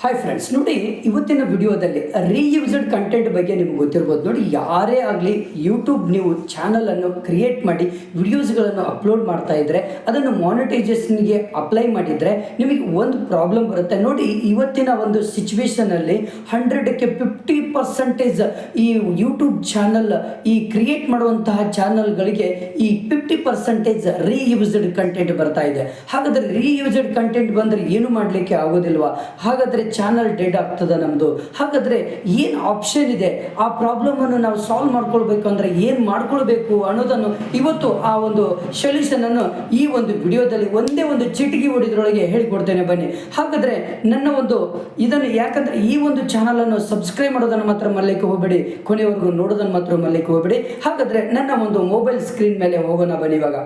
Hi friends, ನೋಡಿ ಇವತ್ತಿನ ವಿಡಿಯೋದಲ್ಲಿ ರೀಯೂಸ್ಡ್ ಕಂಟೆಂಟ್ ಬಗ್ಗೆ ನಿಮ್ಗೆ ಗೊತ್ತಿರ್ಬೋದು. ನೋಡಿ, ಯಾರೇ ಆಗಲಿ ಯೂಟ್ಯೂಬ್ ನೀವು ಚಾನಲನ್ನು ಕ್ರಿಯೇಟ್ ಮಾಡಿ ವಿಡಿಯೋಸ್ಗಳನ್ನು ಅಪ್ಲೋಡ್ ಮಾಡ್ತಾ ಇದ್ದರೆ ಅದನ್ನು ಮಾನಿಟೈಸೇಷನ್ಗೆ ಅಪ್ಲೈ ಮಾಡಿದರೆ ನಿಮಗೆ ಒಂದು ಪ್ರಾಬ್ಲಮ್ ಬರುತ್ತೆ. ನೋಡಿ, ಇವತ್ತಿನ ಒಂದು ಸಿಚುವೇಶನಲ್ಲಿ 100ಕ್ಕೆ 50% ಈ ಯೂಟ್ಯೂಬ್ ಚಾನಲ್ ಈ ಕ್ರಿಯೇಟ್ ಮಾಡುವಂತಹ ಚಾನಲ್ಗಳಿಗೆ ಈ 50% ರೀಯೂಸ್ಡ್ ಕಂಟೆಂಟ್ ಬರ್ತಾ ಇದೆ. ಹಾಗಾದರೆ ರೀಯೂಸ್ಡ್ ಕಂಟೆಂಟ್ ಬಂದರೆ ಏನು ಮಾಡಲಿಕ್ಕೆ ಆಗೋದಿಲ್ವಾ? ಹಾಗಾದರೆ ಚಾನಲ್ ಡೆಡ್ ಆಗ್ತದೆ ನಮ್ಮದು. ಹಾಗಾದರೆ ಏನು ಆಪ್ಷನ್ ಇದೆ? ಆ ಪ್ರಾಬ್ಲಮನ್ನು ನಾವು ಸಾಲ್ವ್ ಮಾಡ್ಕೊಳ್ಬೇಕು ಅಂದರೆ ಏನು ಮಾಡ್ಕೊಳ್ಬೇಕು ಅನ್ನೋದನ್ನು ಇವತ್ತು ಆ ಒಂದು ಸೊಲ್ಯೂಷನನ್ನು ಈ ಒಂದು ವಿಡಿಯೋದಲ್ಲಿ ಒಂದೇ ಒಂದು ಚಿಟಿಕೆ ಹೊಡಿದ್ರೊಳಗೆ ಹೇಳಿಕೊಡ್ತೇನೆ, ಬನ್ನಿ. ಹಾಗಾದರೆ ನನ್ನ ಒಂದು ಇದನ್ನು, ಯಾಕಂದರೆ ಈ ಒಂದು ಚಾನಲನ್ನು ಸಬ್ಸ್ಕ್ರೈಬ್ ಮಾಡೋದನ್ನು ಮಾತ್ರ ಮರಲಿಕ್ಕೆ ಹೋಗಬೇಡಿ, ಕೊನೆಯವರೆಗೂ ನೋಡೋದನ್ನು ಮಾತ್ರ ಮರಲಿಕ್ಕೆ ಹೋಗಬೇಡಿ. ಹಾಗಾದರೆ ನನ್ನ ಒಂದು ಮೊಬೈಲ್ ಸ್ಕ್ರೀನ್ ಮೇಲೆ ಹೋಗೋಣ ಬನ್ನಿ. ಇವಾಗ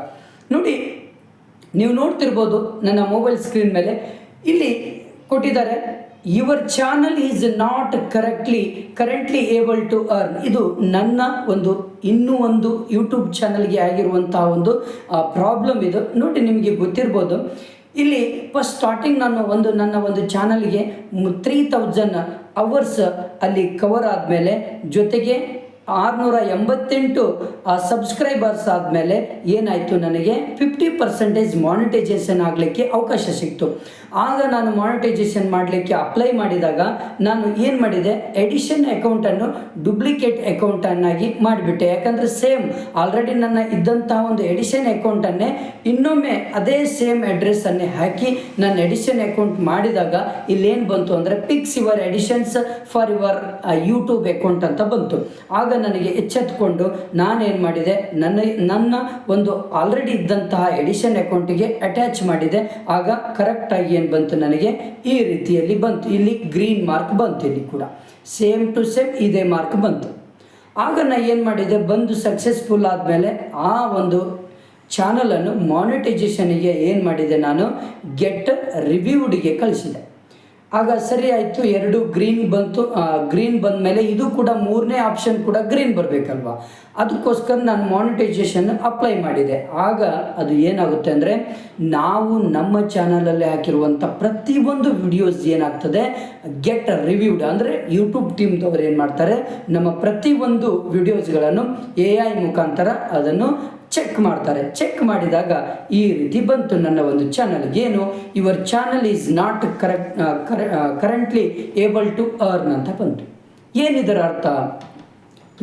ನೋಡಿ, ನೀವು ನೋಡ್ತಿರ್ಬೋದು ನನ್ನ ಮೊಬೈಲ್ ಸ್ಕ್ರೀನ್ ಮೇಲೆ ಇಲ್ಲಿ ಕೊಟ್ಟಿದ್ದಾರೆ, your channel is not currently able to earn. ಇದು ನನ್ನ ಇನ್ನೂ ಒಂದು ಯೂಟ್ಯೂಬ್ ಚಾನಲ್ಗೆ ಆಗಿರುವಂತಹ ಒಂದು ಪ್ರಾಬ್ಲಮ್ ಇದು. ನೋಡಿ, ನಿಮಗೆ ಗೊತ್ತಿರ್ಬೋದು, ಇಲ್ಲಿ ಫಸ್ಟ್ ಸ್ಟಾರ್ಟಿಂಗ್ ನನ್ನ ಒಂದು ಚಾನಲ್ಗೆ 3000 ಅವರ್ಸ್ ಅಲ್ಲಿ ಕವರ್ ಆದಮೇಲೆ, ಜೊತೆಗೆ 688 ಸಬ್ಸ್ಕ್ರೈಬರ್ಸ್ ಆದಮೇಲೆ ಏನಾಯಿತು, ನನಗೆ 50% ಮಾನಿಟೈಸೇಷನ್ ಆಗಲಿಕ್ಕೆ ಅವಕಾಶ ಸಿಕ್ತು. ಆಗ ನಾನು ಮಾನಿಟೈಸೇಷನ್ ಮಾಡಲಿಕ್ಕೆ ಅಪ್ಲೈ ಮಾಡಿದಾಗ ನಾನು ಏನು ಮಾಡಿದೆ, ಎಡಿಷನ್ ಅಕೌಂಟನ್ನು ಡೂಪ್ಲಿಕೇಟ್ ಅಕೌಂಟನ್ನಾಗಿ ಮಾಡಿಬಿಟ್ಟೆ. ಯಾಕಂದರೆ ಸೇಮ್ ಆಲ್ರೆಡಿ ನನ್ನ ಇದ್ದಂತಹ ಒಂದು ಎಡಿಷನ್ ಅಕೌಂಟನ್ನೇ ಇನ್ನೊಮ್ಮೆ ಅದೇ ಸೇಮ್ ಅಡ್ರೆಸ್ಸನ್ನೇ ಹಾಕಿ ನಾನು ಎಡಿಷನ್ ಅಕೌಂಟ್ ಮಾಡಿದಾಗ ಇಲ್ಲೇನು ಬಂತು ಅಂದರೆ, picks your editions for your YouTube account ಅಂತ ಬಂತು. ಆಗ ನನಗೆ ಎಚ್ಚೆತ್ತುಕೊಂಡು ನಾನೇನು ಮಾಡಿದೆ, ನನ್ನ ಒಂದು ಆಲ್ರೆಡಿ ಇದ್ದಂತಹ ಎಡಿಷನ್ ಅಕೌಂಟಿಗೆ ಅಟ್ಯಾಚ್ ಮಾಡಿದೆ. ಆಗ ಕರೆಕ್ಟಾಗಿ ಏನು ಬಂತು, ನನಗೆ ಈ ರೀತಿಯಲ್ಲಿ ಬಂತು. ಇಲ್ಲಿ ಗ್ರೀನ್ ಮಾರ್ಕ್ ಬಂತು, ಇಲ್ಲಿ ಕೂಡ ಸೇಮ್ ಟು ಸೇಮ್ ಇದೇ ಮಾರ್ಕ್ ಬಂತು. ಆಗ ನಾನು ಏನು ಮಾಡಿದೆ, ಬಂದು ಸಕ್ಸಸ್ಫುಲ್ ಆದಮೇಲೆ ಆ ಒಂದು ಚಾನಲನ್ನು ಮಾನಿಟೈಸೇಷನ್ಗೆ ಏನು ಮಾಡಿದೆ, ನಾನು ಗೆಟ್ ರಿವ್ಯೂಡ್ಗೆ ಕಳಿಸಿದೆ. ಆಗ ಸರಿ ಆಯಿತು, 2 ಗ್ರೀನ್ ಬಂತು. ಗ್ರೀನ್ ಬಂದ ಮೇಲೆ ಇದು ಕೂಡ 3ನೇ ಆಪ್ಷನ್ ಕೂಡ ಗ್ರೀನ್ ಬರಬೇಕಲ್ವ, ಅದಕ್ಕೋಸ್ಕರ ನಾನು ಮಾನಿಟೈಸೇಷನ್ ಅಪ್ಲೈ ಮಾಡಿದೆ. ಆಗ ಅದು ಏನಾಗುತ್ತೆ ಅಂದರೆ, ನಾವು ನಮ್ಮ ಚಾನಲಲ್ಲಿ ಹಾಕಿರುವಂಥ ಪ್ರತಿಯೊಂದು ವಿಡಿಯೋಸ್ ಏನಾಗ್ತದೆ, ಗೆಟ್ ರಿವ್ಯೂಡ್ ಅಂದರೆ ಯೂಟ್ಯೂಬ್ ಟೀಮ್ದವರು ಏನು ಮಾಡ್ತಾರೆ, ನಮ್ಮ ಪ್ರತಿಯೊಂದು ವಿಡಿಯೋಸ್ಗಳನ್ನು AI ಮುಖಾಂತರ ಅದನ್ನು ಚೆಕ್ ಮಾಡ್ತಾರೆ. ಚೆಕ್ ಮಾಡಿದಾಗ ಈ ರೀತಿ ಬಂತು ನನ್ನ ಒಂದು ಚಾನಲ್ಗೆ, ಏನು, your channel is not currently able to earn ಅಂತ ಬಂತು. ಏನಿದರ ಅರ್ಥ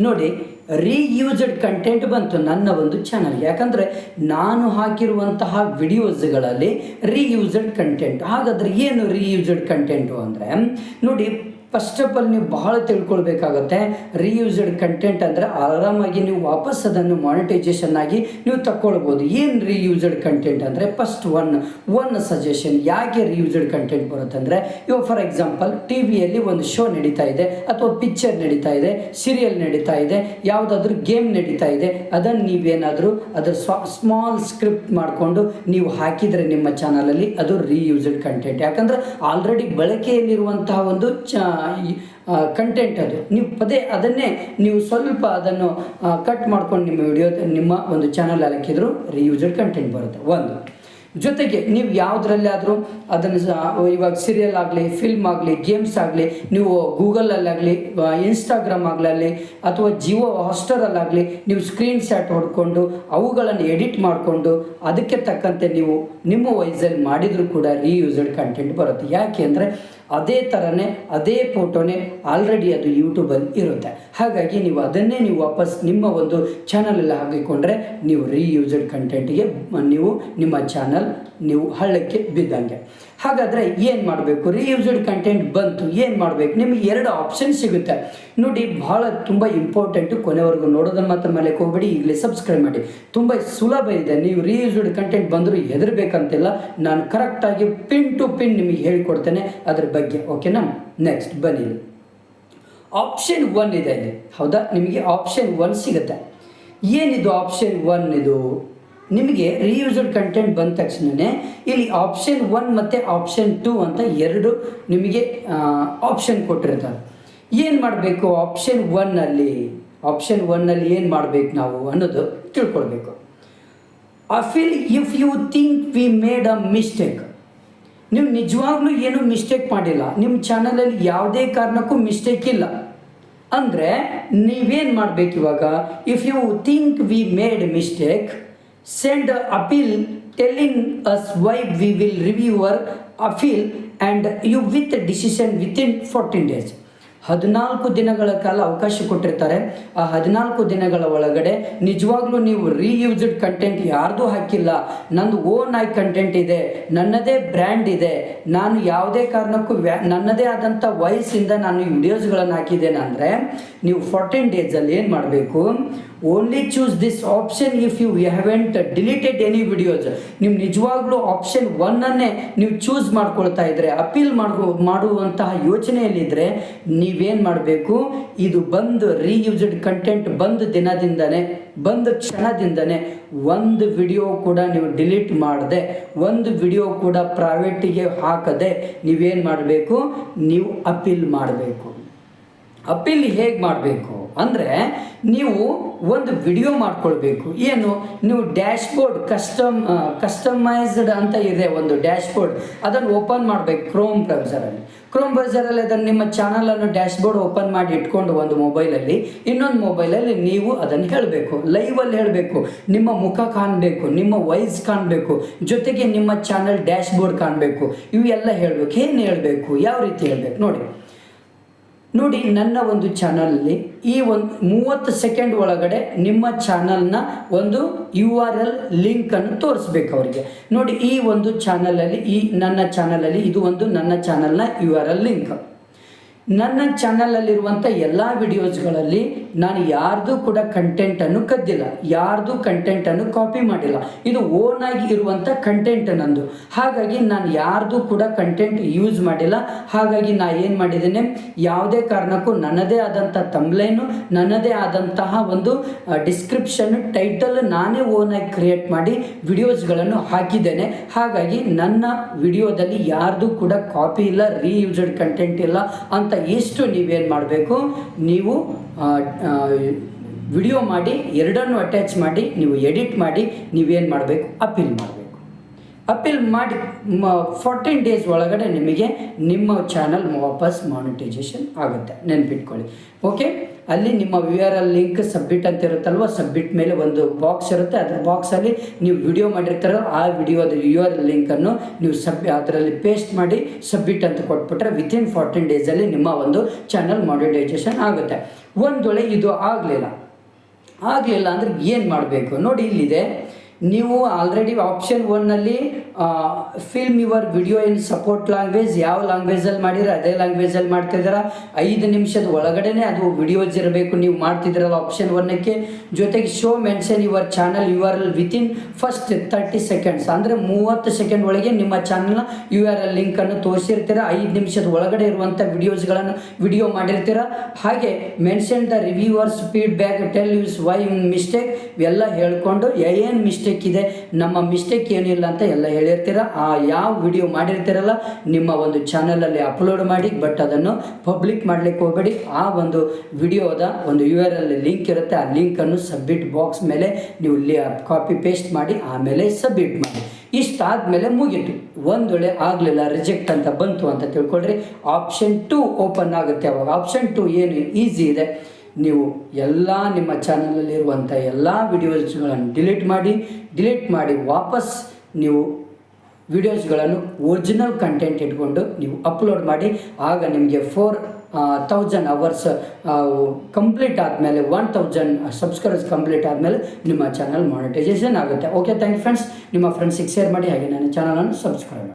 ನೋಡಿ, ರೀಯೂಸ್ಡ್ ಕಂಟೆಂಟ್ ಬಂತು ನನ್ನ ಒಂದು ಚಾನಲ್. ಯಾಕಂದರೆ ನಾನು ಹಾಕಿರುವಂತಹ ವಿಡಿಯೋಸ್ಗಳಲ್ಲಿ ರೀಯೂಸ್ಡ್ ಕಂಟೆಂಟ್. ಹಾಗಾದರೆ ಏನು ರೀಯೂಸ್ಡ್ ಕಂಟೆಂಟು ಅಂದರೆ, ನೋಡಿ, ಫಸ್ಟ್ ಆಫ್ ಆಲ್ ನೀವು ಬಹಳ ತಿಳ್ಕೊಳ್ಬೇಕಾಗತ್ತೆ. ರೀಯೂಸ್ಡ್ ಕಂಟೆಂಟ್ ಅಂದರೆ ಆರಾಮಾಗಿ ನೀವು ವಾಪಸ್ ಅದನ್ನು ಮಾನಿಟೈಸೇಷನ್ ಆಗಿ ನೀವು ತಗೊಳ್ಬೋದು. ಏನು ರೀಯೂಸ್ಡ್ ಕಂಟೆಂಟ್ ಅಂದರೆ, ಫಸ್ಟ್ ಒನ್ ಸಜೆಷನ್. ಯಾಕೆ ರೀಯೂಸ್ಡ್ ಕಂಟೆಂಟ್ ಬರುತ್ತೆ ಅಂದರೆ, ಇವಾಗ ಫಾರ್ ಎಕ್ಸಾಂಪಲ್ ಟಿವಿಯಲ್ಲಿ ಒಂದು ಶೋ ನಡೀತಾ ಇದೆ, ಅಥವಾ ಪಿಕ್ಚರ್ ನಡೀತಾ ಇದೆ, ಸೀರಿಯಲ್ ನಡೀತಾ ಇದೆ, ಯಾವುದಾದ್ರೂ ಗೇಮ್ ನಡೀತಾ ಇದೆ, ಅದನ್ನು ನೀವೇನಾದರೂ ಅದರ ಸ್ಮಾಲ್ ಸ್ಕ್ರಿಪ್ಟ್ ಮಾಡಿಕೊಂಡು ನೀವು ಹಾಕಿದರೆ ನಿಮ್ಮ ಚಾನಲಲ್ಲಿ, ಅದು ರೀಯೂಸ್ಡ್ ಕಂಟೆಂಟ್. ಯಾಕಂದರೆ ಆಲ್ರೆಡಿ ಬಳಕೆಯಲ್ಲಿರುವಂತಹ ಒಂದು ಕಂಟೆಂಟ್ ಅದು. ನೀವು ಅದನ್ನೇ ನೀವು ಸ್ವಲ್ಪ ಅದನ್ನು ಕಟ್ ಮಾಡ್ಕೊಂಡು ನಿಮ್ಮ ಒಂದು ಚಾನಲ್ ಹಾಕಿದ್ರು ರೀಯೂಸ್ಡ್ ಕಂಟೆಂಟ್ ಬರುತ್ತೆ. ಒಂದು ಜೊತೆಗೆ ನೀವು ಯಾವುದ್ರಲ್ಲಾದರೂ ಅದನ್ನು ಇವಾಗ ಸೀರಿಯಲ್ ಆಗಲಿ, ಫಿಲ್ಮ್ ಆಗಲಿ, ಗೇಮ್ಸ್ ಆಗಲಿ, ನೀವು ಗೂಗಲಲ್ಲಾಗಲಿ, ಇನ್ಸ್ಟಾಗ್ರಾಮ್ ಆಗಲಿ, ಅಥವಾ ಜಿಯೋ ಹಾಟ್‌ಸ್ಟಾರಲ್ಲಾಗಲಿ ನೀವು ಸ್ಕ್ರೀನ್ ಶಾಟ್ ಹೊಡ್ಕೊಂಡು ಅವುಗಳನ್ನು ಎಡಿಟ್ ಮಾಡಿಕೊಂಡು ಅದಕ್ಕೆ ತಕ್ಕಂತೆ ನೀವು ನಿಮ್ಮ ವಾಯ್ಸಲ್ಲಿ ಮಾಡಿದರೂ ಕೂಡ ರೀಯೂಸ್ಡ್ ಕಂಟೆಂಟ್ ಬರುತ್ತೆ. ಯಾಕೆ ಅಂದರೆ ಅದೇ ಥರನೇ ಅದೇ ಫೋಟೋನೇ ಆಲ್ರೆಡಿ ಅದು ಯೂಟ್ಯೂಬಲ್ಲಿ ಇರುತ್ತೆ. ಹಾಗಾಗಿ ನೀವು ಅದನ್ನೇ ನೀವು ವಾಪಸ್ ನಿಮ್ಮ ಒಂದು ಚಾನಲಲ್ಲಿ ಹಾಕಿಕೊಂಡ್ರೆ ನೀವು ರೀಯೂಸ್ಡ್ ಕಂಟೆಂಟ್ಗೆ ನೀವು ನಿಮ್ಮ ಚಾನಲ್ ನೀವು ಹಳ್ಳಕ್ಕೆ ಬಿದ್ದಂಗೆ. ಹಾಗಾದರೆ ಏನು ಮಾಡಬೇಕು? ರೀಯೂಸ್ಡ್ ಕಂಟೆಂಟ್ ಬಂತು, ಏನು ಮಾಡಬೇಕು? ನಿಮಗೆ 2 ಆಪ್ಷನ್ ಸಿಗುತ್ತೆ. ನೋಡಿ, ತುಂಬ ಇಂಪಾರ್ಟೆಂಟು, ಕೊನೆವರೆಗೂ ನೋಡೋದನ್ನು ಮಾತ್ರ ಮೇಲೆ ಹೋಗಬೇಡಿ, ಈಗಲೇ ಸಬ್ಸ್ಕ್ರೈಬ್ ಮಾಡಿ. ತುಂಬ ಸುಲಭ ಇದೆ. ನೀವು ರೀಯೂಸ್ಡ್ ಕಂಟೆಂಟ್ ಬಂದರೂ ಹೆದರಬೇಕಂತಿಲ್ಲ, ನಾನು ಕರೆಕ್ಟಾಗಿ ಪಿನ್ ಟು ಪಿನ್ ನಿಮಗೆ ಹೇಳಿಕೊಡ್ತೇನೆ ಅದ್ರ ಬಗ್ಗೆ, ಓಕೆನಾ? ನೆಕ್ಸ್ಟ್ ಬನ್ನಿ, ಆಪ್ಷನ್ 1 ಇದೆ ಇಲ್ಲಿ, ಹೌದಾ? ನಿಮಗೆ ಆಪ್ಷನ್ 1 ಸಿಗುತ್ತೆ. ಏನಿದು ಆಪ್ಷನ್ 1? ಇದು ನಿಮಗೆ ರೀಯೂಸ್ಡ್ ಕಂಟೆಂಟ್ ಬಂದ ತಕ್ಷಣವೇ ಇಲ್ಲಿ ಆಪ್ಷನ್ 1 ಮತ್ತು ಆಪ್ಷನ್ 2 ಅಂತ 2 ನಿಮಗೆ ಆಪ್ಷನ್ ಕೊಟ್ಟಿರ್ತಾರೆ. ಏನು ಮಾಡಬೇಕು? ಆಪ್ಷನ್ 1ನಲ್ಲಿ ಏನು ಮಾಡಬೇಕು ನಾವು ಅನ್ನೋದು ತಿಳ್ಕೊಳ್ಬೇಕು. I feel if you think we made a mistake, ನೀವು ನಿಜವಾಗ್ಲೂ ಏನೂ ಮಿಸ್ಟೇಕ್ ಮಾಡಿಲ್ಲ, ನಿಮ್ಮ ಚಾನಲಲ್ಲಿ ಯಾವುದೇ ಕಾರಣಕ್ಕೂ ಮಿಸ್ಟೇಕ್ ಇಲ್ಲ ಅಂದರೆ ನೀವೇನು ಮಾಡಬೇಕು ಇವಾಗ, if you think we made mistake, send appeal telling us why we will review our appeal and you with a decision within 14 days. 14 ದಿನಗಳ ಕಾಲ ಅವಕಾಶ ಕೊಟ್ಟಿರ್ತಾರೆ. ಆ 14 ದಿನಗಳ ಒಳಗಡೆ ನಿಜವಾಗ್ಲೂ ನೀವು ರೀಯೂಸ್ಡ್ ಕಂಟೆಂಟ್ ಯಾರ್ದು ಹಾಕಿಲ್ಲ, ನಂದು ಓನ್ ಆಗಿ ಕಂಟೆಂಟ್ ಇದೆ, ನನ್ನದೇ ಬ್ರ್ಯಾಂಡ್ ಇದೆ, ನಾನು ಯಾವುದೇ ಕಾರಣಕ್ಕೂ ನನ್ನದೇ ಆದಂಥ ವಾಯ್ಸಿಂದ ನಾನು ವಿಡಿಯೋಸ್ಗಳನ್ನು ಹಾಕಿದ್ದೇನೆ ಅಂದರೆ ನೀವು 14 ಡೇಸಲ್ಲಿ ಏನು ಮಾಡಬೇಕು, only choose this option if you haven't deleted any videos. ನೀವು ನಿಜವಾಗ್ಲೂ ಆಪ್ಷನ್ 1ಅನ್ನೇ ನೀವು ಚೂಸ್ ಮಾಡ್ಕೊಳ್ತಾ ಇದ್ರೆ, ಅಪೀಲ್ ಮಾಡುವಂತಹ ಯೋಚನೆಯಲ್ಲಿದ್ದರೆ ನೀವೇನು ಮಾಡಬೇಕು, ಇದು ಬಂದು ರೀಯೂಸ್ಡ್ ಕಂಟೆಂಟ್ ಬಂದ ದಿನದಿಂದನೇ, ಬಂದ ಕ್ಷಣದಿಂದನೇ ಒಂದು ವಿಡಿಯೋ ಕೂಡ ನೀವು ಡಿಲೀಟ್ ಮಾಡದೆ, ಒಂದು ವಿಡಿಯೋ ಕೂಡ ಪ್ರೈವೇಟಿಗೆ ಹಾಕದೆ ನೀವೇನು ಮಾಡಬೇಕು, ನೀವು ಅಪೀಲ್ ಮಾಡಬೇಕು. ಅಪೀಲ್ ಹೇಗೆ ಮಾಡಬೇಕು ಅಂದರೆ ನೀವು ಒಂದು ವಿಡಿಯೋ ಮಾಡ್ಕೊಳ್ಬೇಕು. ಏನು, ನೀವು ಡ್ಯಾಶ್ಬೋರ್ಡ್ ಕಸ್ಟಮೈಸ್ಡ್ ಅಂತ ಇದೆ ಒಂದು ಡ್ಯಾಶ್ಬೋರ್ಡ್, ಅದನ್ನು ಓಪನ್ ಮಾಡಬೇಕು ಕ್ರೋಮ್ ಬ್ರೌಸರಲ್ಲಿ ಅದನ್ನು ನಿಮ್ಮ ಚಾನಲನ್ನು ಡ್ಯಾಶ್ಬೋರ್ಡ್ ಓಪನ್ ಮಾಡಿ ಇಟ್ಕೊಂಡು ಒಂದು ಮೊಬೈಲಲ್ಲಿ, ಇನ್ನೊಂದು ಮೊಬೈಲಲ್ಲಿ ನೀವು ಅದನ್ನು ಹೇಳಬೇಕು, ಲೈವಲ್ಲಿ ಹೇಳಬೇಕು, ನಿಮ್ಮ ಮುಖ ಕಾಣಬೇಕು, ನಿಮ್ಮ ವಾಯ್ಸ್ ಕಾಣಬೇಕು, ಜೊತೆಗೆ ನಿಮ್ಮ ಚಾನಲ್ ಡ್ಯಾಶ್ಬೋರ್ಡ್ ಕಾಣಬೇಕು. ಇವೆಲ್ಲ ಹೇಳಬೇಕು. ಏನು ಹೇಳಬೇಕು, ಯಾವ ರೀತಿ ಹೇಳಬೇಕು ನೋಡಿ, ನನ್ನ ಒಂದು ಚಾನಲಲ್ಲಿ ಈ ಒಂದು 30 ಸೆಕೆಂಡ್ ಒಳಗಡೆ ನಿಮ್ಮ ಚಾನಲ್ನ ಒಂದು URL ಲಿಂಕನ್ನು ತೋರಿಸ್ಬೇಕು ಅವರಿಗೆ. ನೋಡಿ, ಈ ಒಂದು ಚಾನಲಲ್ಲಿ, ನನ್ನ ಚಾನಲಲ್ಲಿ ಇದು ಒಂದು ನನ್ನ ಚಾನಲ್ನ URL ಲಿಂಕ್. ನನ್ನ ಚಾನಲಲ್ಲಿರುವಂಥ ಎಲ್ಲ ವಿಡಿಯೋಸ್ಗಳಲ್ಲಿ ನಾನು ಯಾರ್ದು ಕೂಡ ಕಂಟೆಂಟನ್ನು ಕದ್ದಿಲ್ಲ, ಯಾರ್ದು ಕಂಟೆಂಟನ್ನು ಕಾಪಿ ಮಾಡಿಲ್ಲ. ಇದು ಓನಾಗಿ ಇರುವಂಥ ಕಂಟೆಂಟ್ ನಂದು. ಹಾಗಾಗಿ ನಾನು ಯಾರ್ದು ಕೂಡ ಕಂಟೆಂಟ್ ಯೂಸ್ ಮಾಡಿಲ್ಲ. ಹಾಗಾಗಿ ನಾನು ಏನು ಮಾಡಿದ್ದೇನೆ, ಯಾವುದೇ ಕಾರಣಕ್ಕೂ ನನ್ನದೇ ಆದಂಥ ತಂಬ್ಲೈನು, ನನ್ನದೇ ಆದಂತಹ ಒಂದು ಡಿಸ್ಕ್ರಿಪ್ಷನ್, ಟೈಟಲ್ ನಾನೇ ಓನಾಗಿ ಕ್ರಿಯೇಟ್ ಮಾಡಿ ವಿಡಿಯೋಸ್ಗಳನ್ನು ಹಾಕಿದ್ದೇನೆ. ಹಾಗಾಗಿ ನನ್ನ ವಿಡಿಯೋದಲ್ಲಿ ಯಾರ್ದು ಕೂಡ ಕಾಪಿ ಇಲ್ಲ, ರೀಯೂಸ್ಡ್ ಕಂಟೆಂಟ್ ಇಲ್ಲ ಅಂತ ಇಷ್ಟು ನೀವೇನು ಮಾಡಬೇಕು, ನೀವು ವಿಡಿಯೋ ಮಾಡಿ ಎರಡನ್ನು ಅಟ್ಯಾಚ್ ಮಾಡಿ ನೀವು ಎಡಿಟ್ ಮಾಡಿ ನೀವೇನು ಮಾಡಬೇಕು, ಅಪೀಲ್ ಮಾಡಬೇಕು. ಅಪೀಲ್ ಮಾಡಿ 14 ಡೇಸ್ ಒಳಗಡೆ ನಿಮಗೆ ನಿಮ್ಮ ಚಾನಲ್ ವಾಪಸ್ ಮಾನಿಟೈಸೇಷನ್ ಆಗುತ್ತೆ, ನೆನ್ಪಿಟ್ಕೊಳ್ಳಿ. ಓಕೆ, ಅಲ್ಲಿ ನಿಮ್ಮ URL ಲಿಂಕ್ ಸಬ್ಮಿಟ್ ಅಂತ ಇರುತ್ತಲ್ವ, ಸಬ್ಮಿಟ್ ಮೇಲೆ ಒಂದು ಬಾಕ್ಸ್ ಇರುತ್ತೆ, ಅದರ ಬಾಕ್ಸಲ್ಲಿ ನೀವು ವಿಡಿಯೋ ಮಾಡಿರ್ತಾರೋ ಆ ವಿಡಿಯೋದ URL ಲಿಂಕನ್ನು ನೀವು ಅದರಲ್ಲಿ ಪೇಸ್ಟ್ ಮಾಡಿ ಸಬ್ಮಿಟ್ ಅಂತ ಕೊಟ್ಬಿಟ್ರೆ ವಿತಿನ್ 14 ಡೇಸಲ್ಲಿ ನಿಮ್ಮ ಒಂದು ಚಾನಲ್ ಮಾನಿಟೈಸೇಷನ್ ಆಗುತ್ತೆ. ಒಂದು ವೇಳೆ ಇದು ಆಗಲಿಲ್ಲ ಅಂದರೆ ಏನು ಮಾಡಬೇಕು ನೋಡಿ, ಇಲ್ಲಿದೆ. ನೀವು ಆಲ್ರೆಡಿ ಆಪ್ಷನ್ 1ನಲ್ಲಿ film your video in support language, ಯಾವ ಲ್ಯಾಂಗ್ವೇಜಲ್ಲಿ ಮಾಡಿದ್ರೆ ಅದೇ ಲ್ಯಾಂಗ್ವೇಜಲ್ಲಿ ಮಾಡ್ತಿದ್ದೀರಾ, 5 ನಿಮಿಷದ ಒಳಗಡೆ ಅದು ವಿಡಿಯೋಸ್ ಇರಬೇಕು ನೀವು ಮಾಡ್ತಿದ್ದೀರಲ್ಲ ಆಪ್ಷನ್ 1ಕ್ಕೆ. ಜೊತೆಗೆ show mention your channel URL within first 30 seconds, ಅಂದರೆ 30 ಸೆಕೆಂಡ್ ಒಳಗೆ ನಿಮ್ಮ ಚಾನಲ್ನ URL ಲಿಂಕನ್ನು ತೋರಿಸಿರ್ತೀರ, 5 ನಿಮಿಷದ ಒಳಗಡೆ ಇರುವಂಥ ವಿಡಿಯೋ ಮಾಡಿರ್ತೀರ. ಹಾಗೆ mention the reviewers feedback, tell us why mistake, ಇವೆಲ್ಲ ಹೇಳ್ಕೊಂಡು ಏನು ಮಿಸ್ಟೇಕ್ ಇದೆ, ನಮ್ಮ ಮಿಸ್ಟೇಕ್ ಏನಿಲ್ಲ ಅಂತ ಎಲ್ಲ ಹೇಳಿರ್ತೀರ. ಆ ಯಾವ ವಿಡಿಯೋ ಮಾಡಿರ್ತೀರಲ್ಲ ನಿಮ್ಮ ಒಂದು ಚಾನಲಲ್ಲಿ ಅಪ್ಲೋಡ್ ಮಾಡಿ, ಬಟ್ ಅದನ್ನು ಪಬ್ಲಿಕ್ ಮಾಡಲಿಕ್ಕೆ ಹೋಗಬೇಡಿ. ಆ ಒಂದು ವಿಡಿಯೋದ ಒಂದು URL ಲಿಂಕ್ ಇರುತ್ತೆ, ಆ ಲಿಂಕನ್ನು ಸಬ್ಮಿಟ್ ಬಾಕ್ಸ್ ಮೇಲೆ ನೀವು ಕಾಪಿ ಪೇಸ್ಟ್ ಮಾಡಿ ಆಮೇಲೆ ಸಬ್ಮಿಟ್ ಮಾಡಿ. ಇಷ್ಟಾದಮೇಲೆ ಮುಗೀತು. ಒಂದು ವೇಳೆ ಆಗಲಿಲ್ಲ, ರಿಜೆಕ್ಟ್ ಅಂತ ಬಂತು ಅಂತ ತಿಳ್ಕೊಳ್ರಿ, ಆಪ್ಷನ್ 2 ಓಪನ್ ಆಗುತ್ತೆ. ಅವಾಗ ಆಪ್ಷನ್ 2 ಏನು ಈಸಿ ಇದೆ, ನೀವು ಎಲ್ಲ ನಿಮ್ಮ ಚಾನಲಲ್ಲಿರುವಂಥ ಎಲ್ಲ ವಿಡಿಯೋಸ್ಗಳನ್ನು ಡಿಲೀಟ್ ಮಾಡಿ ವಾಪಸ್ ನೀವು ವಿಡಿಯೋಸ್ಗಳನ್ನು ಒರಿಜಿನಲ್ ಕಂಟೆಂಟ್ ಇಟ್ಕೊಂಡು ನೀವು ಅಪ್ಲೋಡ್ ಮಾಡಿ. ಆಗ ನಿಮಗೆ 4000 ಅವರ್ಸ್ ಕಂಪ್ಲೀಟ್ ಆದಮೇಲೆ, 1000 ಸಬ್ಸ್ಕ್ರೈಬರ್ಸ್ ಕಂಪ್ಲೀಟ್ ಆದಮೇಲೆ ನಿಮ್ಮ ಚಾನಲ್ ಮಾನಿಟೈಸೇಷನ್ ಆಗುತ್ತೆ. Okay, thank you friends. ನಿಮ್ಮ ಫ್ರೆಂಡ್ಸಿಗೆ ಶೇರ್ ಮಾಡಿ, ಹಾಗೆ ನನ್ನ ಚಾನಲನ್ನು ಸಬ್ಸ್ಕ್ರೈಬ್ ಮಾಡಿ.